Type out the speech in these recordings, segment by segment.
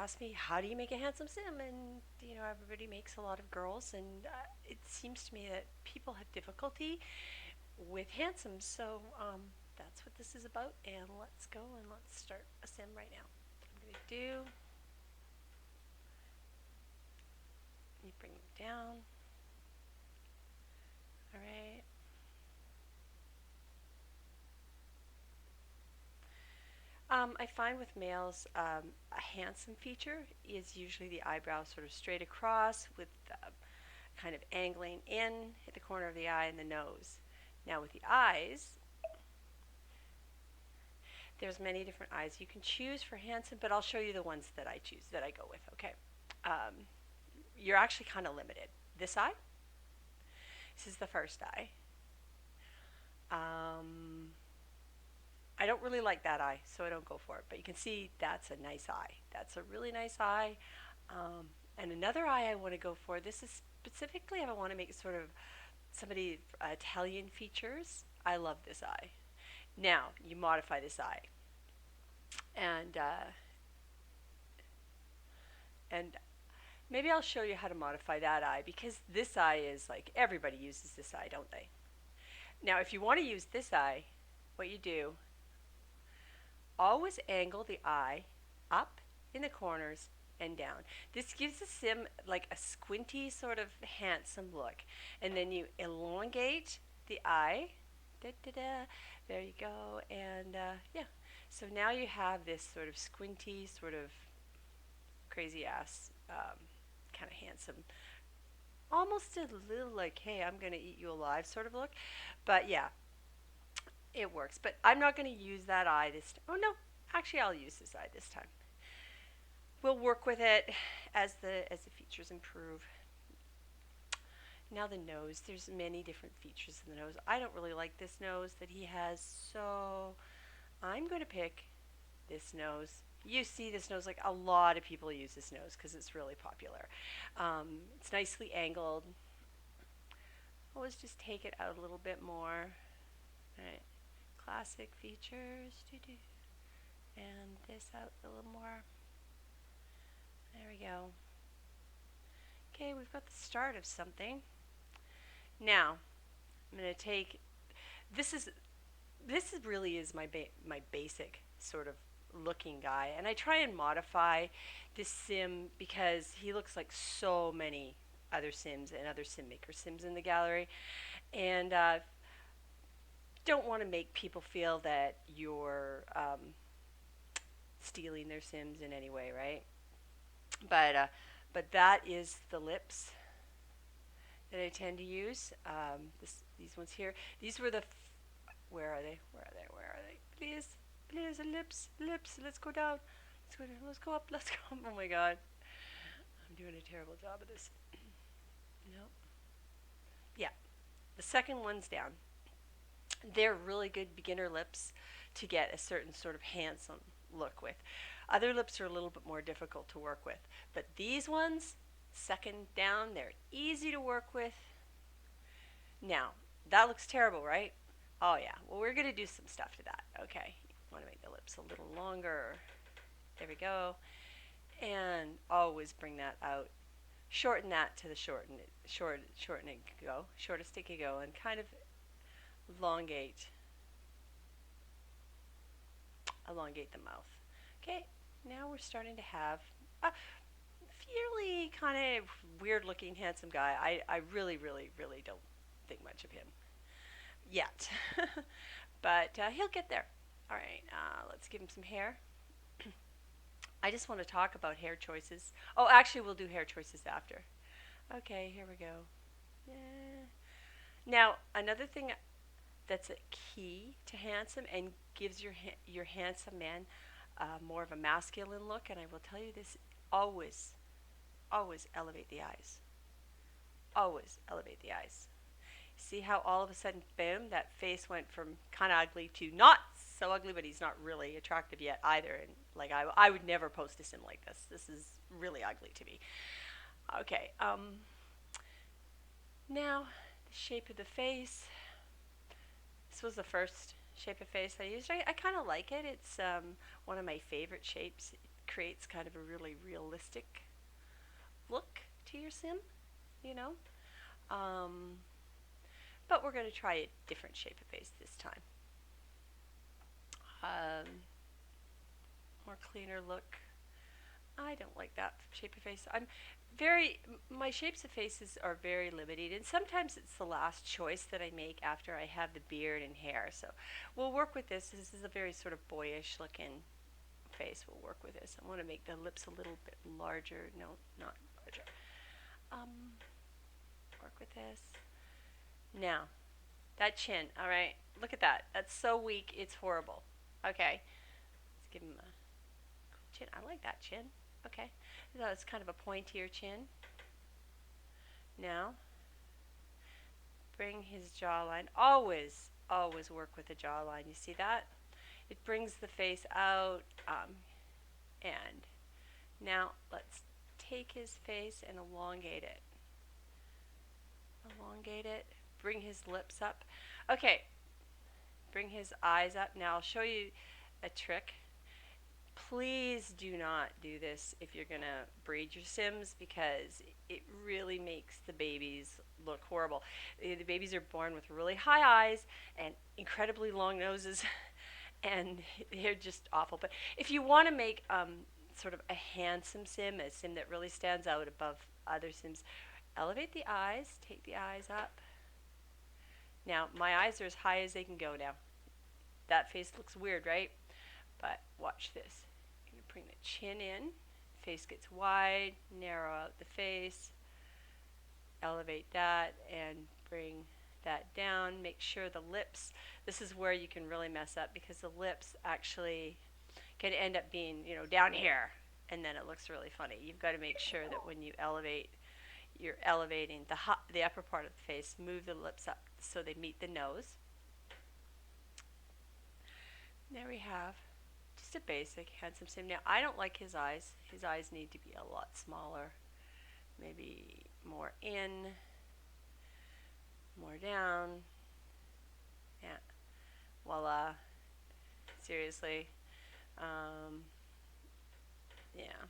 ask me, how do you make a handsome sim? And, everybody makes a lot of girls, and it seems to me that people have difficulty with handsome. So that's what this is about, and let's go and let's start a sim right now. What I'm going to do, you bring them down. All right. I find with males, a handsome feature is usually the eyebrow sort of straight across with kind of angling in at the corner of the eye and the nose. Now with the eyes, there's many different eyes you can choose for handsome, but I'll show you the ones that I choose, that I go with, okay? Um, you're actually kind of limited. This eye, this is the first eye. Um, I don't really like that eye, so I don't go for it. But you can see that's a nice eye. That's a really nice eye. And another eye I want to go for, this is specifically if I want to make sort of somebody Italian features. I love this eye. Now, you modify this eye. And, and maybe I'll show you how to modify that eye, because this eye is like, everybody uses this eye, don't they? Now, if you want to use this eye, what you do, always angle the eye up in the corners and down. This gives the sim like a squinty sort of handsome look. And then you elongate the eye. Da, da, da. There you go. And yeah. So now you have this sort of squinty, sort of crazy ass, kind of handsome, almost a little like, hey, I'm going to eat you alive sort of look. But yeah, it works. But I'm not going to use that eye this time. Oh no, actually I'll use this eye this time. We'll work with it as the features improve. Now the nose, there's many different features in the nose. I don't really like this nose that he has, so I'm going to pick this nose. You see this nose, like a lot of people use this nose because it's really popular. It's nicely angled. Always just take it out a little bit more. All right, classic features. Doo-doo. And this out a little more. There we go. Okay, we've got the start of something. Now, I'm going to take, this really is my basic sort of looking guy, and I try and modify this sim because he looks like so many other sims and other sim maker sims in the gallery, and don't want to make people feel that you're stealing their sims in any way, right? But that is the lips that I tend to use. These ones here. These were where are they? Where are they? Where are they? Please, please, lips, lips. Let's go down. Let's go down. Let's go up. Let's go up. Oh my God, I'm doing a terrible job of this. No. Yeah, the second one's down. They're really good beginner lips to get a certain sort of handsome look with. Other lips are a little bit more difficult to work with, but these ones, second down, they're easy to work with. Now, that looks terrible, right? Oh yeah, well we're going to do some stuff to that. Okay, want to make the lips a little longer. There we go. And always bring that out. Shorten that to the shorten it go, shortest it can go, and kind of elongate the mouth. Okay, now we're starting to have a fairly kind of weird looking handsome guy. I really, really, really don't think much of him yet. But he'll get there. All right, let's give him some hair. I just want to talk about hair choices. Oh, actually, we'll do hair choices after. Okay, here we go. Yeah. Now, another thing that's a key to handsome and gives your handsome man more of a masculine look, and I will tell you this: always, always elevate the eyes. Always elevate the eyes. See how all of a sudden, boom, that face went from kind of ugly to not so ugly, but he's not really attractive yet either. And like I would never post a sim like this. This is really ugly to me. Okay. Now the shape of the face. This was the first shape of face I used. I kind of like it. It's one of my favorite shapes. It creates kind of a really realistic look to your sim, you know. Um, but we're going to try a different shape of face this time. Um, more cleaner look. I don't like that shape of face. My shapes of faces are very limited, and sometimes it's the last choice that I make after I have the beard and hair. So we'll work with this. This is a very sort of boyish looking face. We'll work with this. I want to make the lips a little bit larger. No, not larger. Um, work with this. Now, that chin, all right? Look at that. That's so weak, it's horrible. Okay, let's give him a chin. I like that chin. Okay, so it's kind of a pointier chin. Now, bring his jawline. Always, always work with the jawline. You see that? It brings the face out. And now let's take his face and elongate it. Elongate it. Bring his lips up. Okay, bring his eyes up. Now I'll show you a trick. Please do not do this if you're gonna breed your Sims, because it really makes the babies look horrible. The babies are born with really high eyes and incredibly long noses and they're just awful. But if you want to make sort of a handsome Sim, a Sim that really stands out above other Sims, elevate the eyes, take the eyes up. Now my eyes are as high as they can go now. That face looks weird, right? But watch this. I'm going to bring the chin in. Face gets wide. Narrow out the face. Elevate that and bring that down. Make sure the lips, this is where you can really mess up, because the lips actually can end up being, down here. And then it looks really funny. You've got to make sure that when you elevate, you're elevating the upper part of the face. Move the lips up so they meet the nose. There we have just a basic handsome Sim. Now, I don't like his eyes. His eyes need to be a lot smaller. Maybe more in, more down. Yeah. Voila. Seriously. Yeah.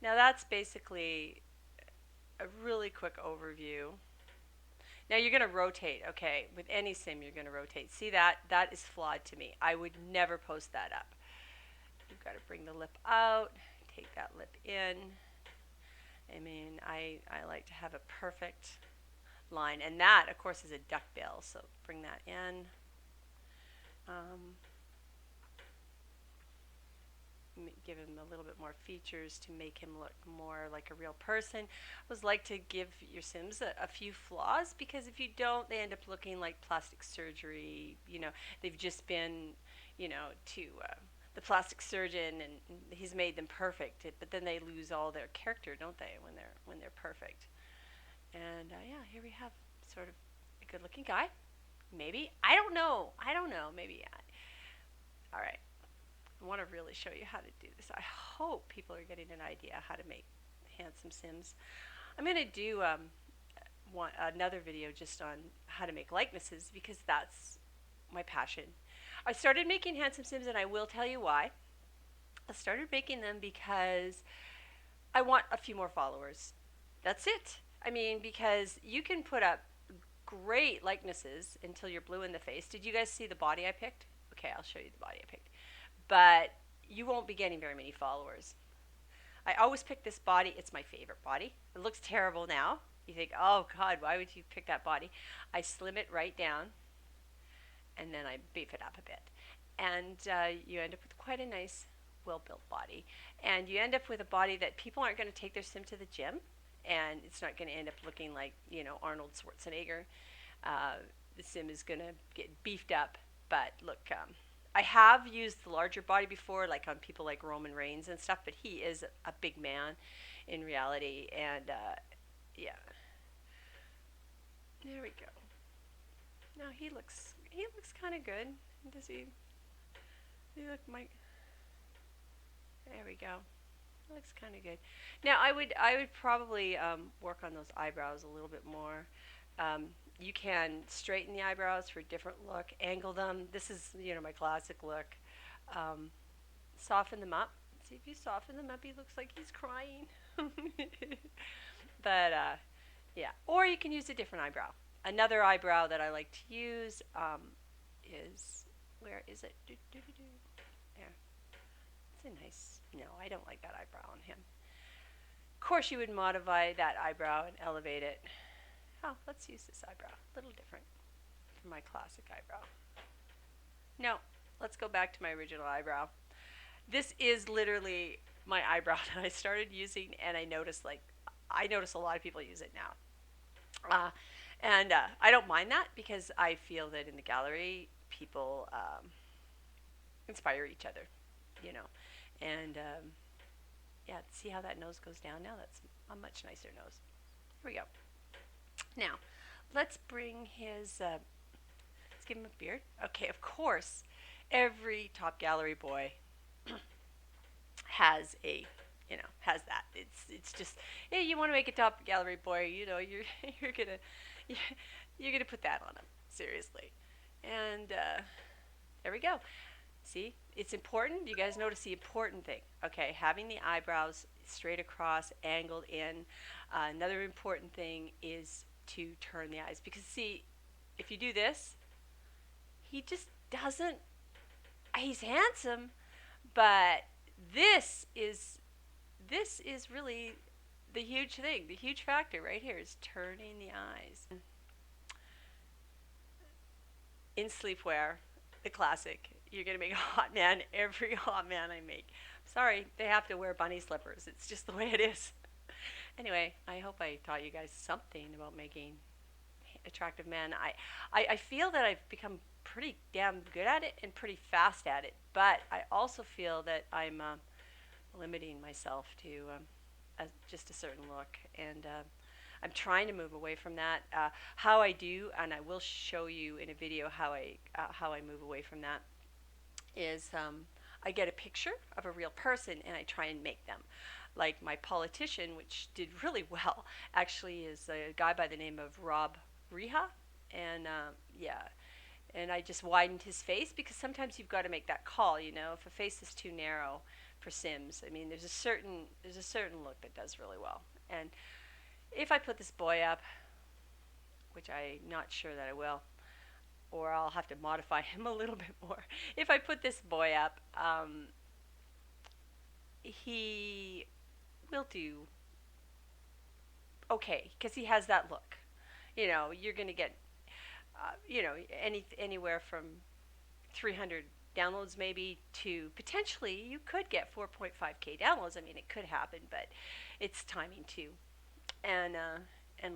Now, that's basically a really quick overview. Now you're going to rotate, okay? With any Sim, you're going to rotate. See that? That is flawed to me. I would never post that up. You've got to bring the lip out, take that lip in. I mean, I like to have a perfect line. And that, of course, is a duckbill, so bring that in. Give him a little bit more features to make him look more like a real person. I always like to give your Sims a few flaws, because if you don't, they end up looking like plastic surgery. They've just been, to the plastic surgeon and he's made them perfect. But then they lose all their character, don't they, when they're perfect? And yeah, here we have sort of a good-looking guy. Maybe, I don't know. Maybe. All right. I want to really show you how to do this. I hope people are getting an idea how to make handsome Sims. I'm going to do another video just on how to make likenesses, because that's my passion. I started making handsome Sims, and I will tell you why. I started making them because I want a few more followers. That's it. I mean, because you can put up great likenesses until you're blue in the face. Did you guys see the body I picked? Okay, I'll show you the body I picked. But you won't be getting very many followers. I always pick this body. It's my favorite body. It looks terrible now. You think, oh God, why would you pick that body? I slim it right down, and then I beef it up a bit. And you end up with quite a nice, well-built body. And you end up with a body that people aren't going to take their Sim to the gym, and it's not going to end up looking like, Arnold Schwarzenegger. The Sim is going to get beefed up. But look, I have used the larger body before, like on people like Roman Reigns and stuff, but he is a big man in reality. And yeah, there we go. Now he looks kind of good. Does he look Mike? There we go. Looks kind of good. Now I would probably work on those eyebrows a little bit more. You can straighten the eyebrows for a different look, angle them. This is my classic look. Soften them up See, if you soften them up, he looks like he's crying. But yeah, or you can use a different eyebrow. Another eyebrow that I like to use is, where is it? There. It's a nice. No, I don't like that eyebrow on him. Of course, you would modify that eyebrow and elevate it. Oh, let's use this eyebrow. A little different from my classic eyebrow. No, let's go back to my original eyebrow. This is literally my eyebrow that I started using, and I noticed a lot of people use it now. And I don't mind that because I feel that in the gallery, people inspire each other, you know. And yeah, see how that nose goes down now? That's a much nicer nose. Here we go. Now, let's bring his, let's give him a beard. Okay, of course, every top gallery boy has has that. It's just, hey, you want to make a top gallery boy, you're gonna you're gonna put that on him, seriously. And there we go. See, it's important. You guys notice the important thing. Okay, having the eyebrows straight across, angled in. Another important thing is to turn the eyes, because see, if you do this, he just doesn't. He's handsome, but this is this is really the huge thing. The huge factor right here is turning the eyes. In sleepwear, the classic. You're gonna make a hot man. Every hot man I make. Sorry, they have to wear bunny slippers. It's just the way it is. Anyway, I hope I taught you guys something about making attractive men. I feel that I've become pretty damn good at it and pretty fast at it, but I also feel that I'm limiting myself to just a certain look, and I'm trying to move away from that. How I do, and I will show you in a video how I move away from that, is I get a picture of a real person and I try and make them. Like my politician, which did really well, actually is a guy by the name of Rob Reha, and yeah, and I just widened his face because sometimes you've got to make that call. If a face is too narrow for Sims, I mean, there's a certain look that does really well. And if I put this boy up, which I'm not sure that I will, or I'll have to modify him a little bit more. If I put this boy up, he will do okay because he has that look. You're going to get, anywhere from 300 downloads maybe to potentially you could get 4.5K downloads. I mean, it could happen, but it's timing too, and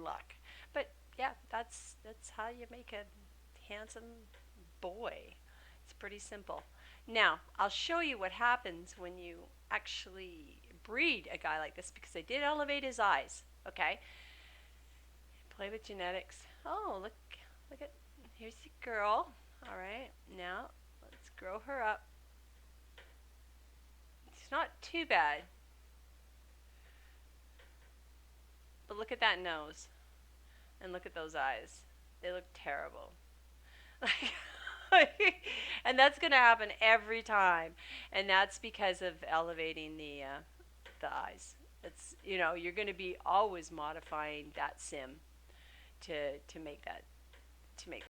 luck. But yeah, that's how you make a handsome boy. It's pretty simple. Now, I'll show you what happens when you actually breed a guy like this, because I did elevate his eyes, okay? Play with genetics. Oh, look at, here's the girl. All right, now let's grow her up. It's not too bad. But look at that nose. And look at those eyes. They look terrible. And that's going to happen every time. And that's because of elevating the eyes. It's you're going to be always modifying that sim to make that